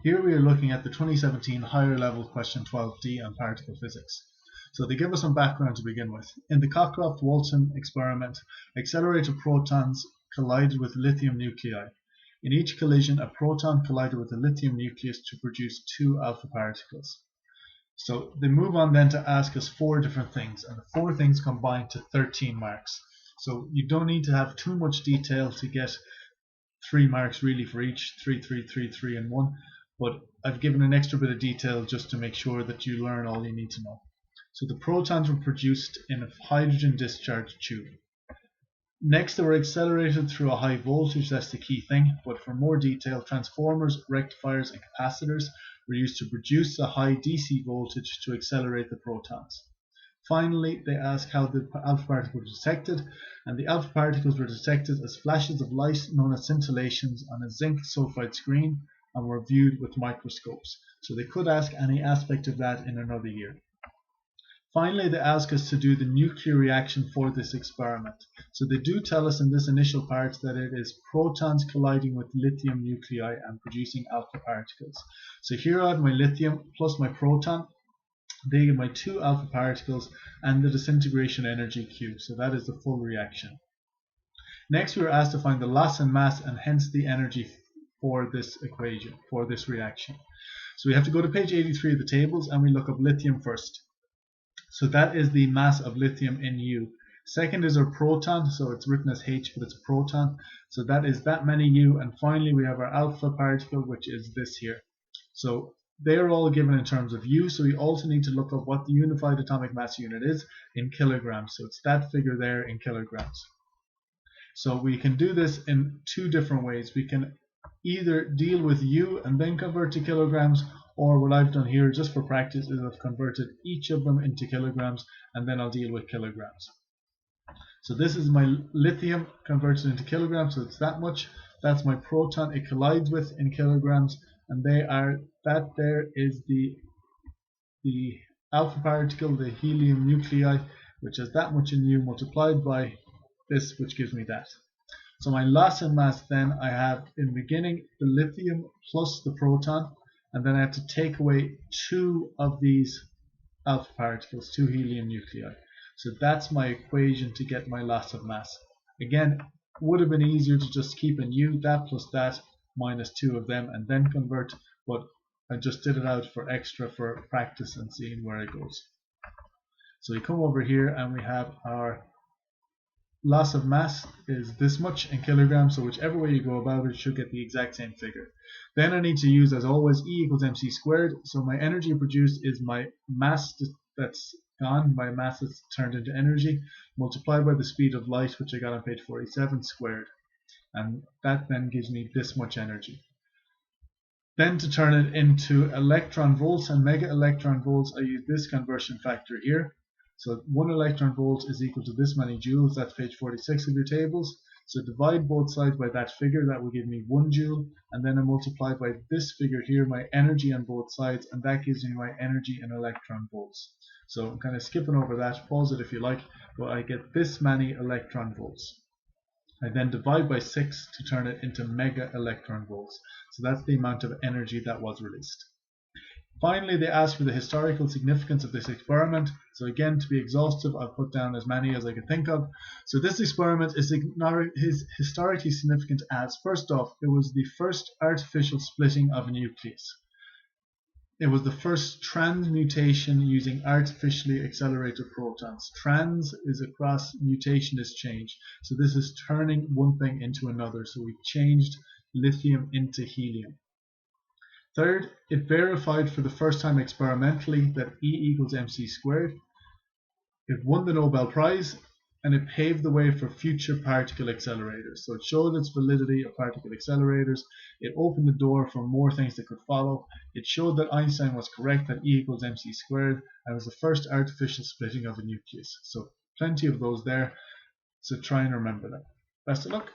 Here we are looking at the 2017 higher level question 12D on particle physics. So they give us some background to begin with. In the Cockcroft-Walton experiment, accelerated protons collided with lithium nuclei. In each collision, a proton collided with a lithium nucleus to produce 2 alpha particles. So they move on then to ask us 4 different things, and the 4 things combine to 13 marks. So you don't need to have too much detail to get 3 marks really for each, 3, 3, 3, 3, and 1. But I've given an extra bit of detail just to make sure that you learn all you need to know. So the protons were produced in a hydrogen discharge tube. Next, they were accelerated through a high voltage, that's the key thing, but for more detail, transformers, rectifiers, and capacitors were used to produce a high DC voltage to accelerate the protons. Finally, they ask how the alpha particles were detected, and the alpha particles were detected as flashes of light known as scintillations on a zinc sulfide screen and were viewed with microscopes. So they could ask any aspect of that in another year. Finally, they ask us to do the nuclear reaction for this experiment. So they do tell us in this initial part that it is protons colliding with lithium nuclei and producing alpha particles. So here I have my lithium plus my proton. They give my 2 alpha particles and the disintegration energy Q. So that is the full reaction. Next, we were asked to find the loss in mass and hence the energy for this equation, for this reaction. So we have to go to page 83 of the tables and we look up lithium first. So that is the mass of lithium in U. Second is our proton, so it's written as H, but it's a proton. So that is that many U. And finally, we have our alpha particle, which is this here. So they're all given in terms of U. So we also need to look up what the unified atomic mass unit is in kilograms. So it's that figure there in kilograms. So we can do this in 2 different ways. We can either deal with U and then convert to kilograms, or what I've done here just for practice is I've converted each of them into kilograms and then I'll deal with kilograms. So this is my lithium converted into kilograms, so it's that much. That's my proton it collides with in kilograms, and that there is the alpha particle, the helium nuclei, which is that much in U multiplied by this, which gives me that. So my loss in mass then I have in the beginning the lithium plus the proton, and then I have to take away 2 of these alpha particles, 2 helium nuclei. So that's my equation to get my loss of mass. Again, would have been easier to just keep in U, that plus that, minus 2 of them, and then convert, but I just did it out for extra for practice and seeing where it goes. So we come over here and we have our loss of mass is this much in kilograms, so whichever way you go about it, you should get the exact same figure. Then I need to use, as always, E equals mc squared. So my energy produced is my mass that's gone, my mass that's turned into energy, multiplied by the speed of light, which I got on page 47, squared. And that then gives me this much energy. Then to turn it into electron volts and mega electron volts, I use this conversion factor here. So 1 electron volt is equal to this many joules. That's page 46 of your tables. So divide both sides by that figure, that will give me 1 joule, and then I multiply by this figure here, my energy on both sides, and that gives me my energy in electron volts. So I'm kind of skipping over that, pause it if you like, but I get this many electron volts. I then divide by 6 to turn it into mega electron volts. So that's the amount of energy that was released. Finally, they ask for the historical significance of this experiment. So again, to be exhaustive, I've put down as many as I can think of. So this experiment is historically significant as, first off, it was the first artificial splitting of a nucleus. It was the first transmutation using artificially accelerated protons. Trans is across, mutation is change. So this is turning one thing into another. So we changed lithium into helium. Third, it verified for the first time experimentally that E equals mc squared. It won the Nobel Prize, and it paved the way for future particle accelerators. So it showed its validity of particle accelerators. It opened the door for more things that could follow. It showed that Einstein was correct that E equals mc squared, and was the first artificial splitting of a nucleus. So plenty of those there. So try and remember that. Best of luck.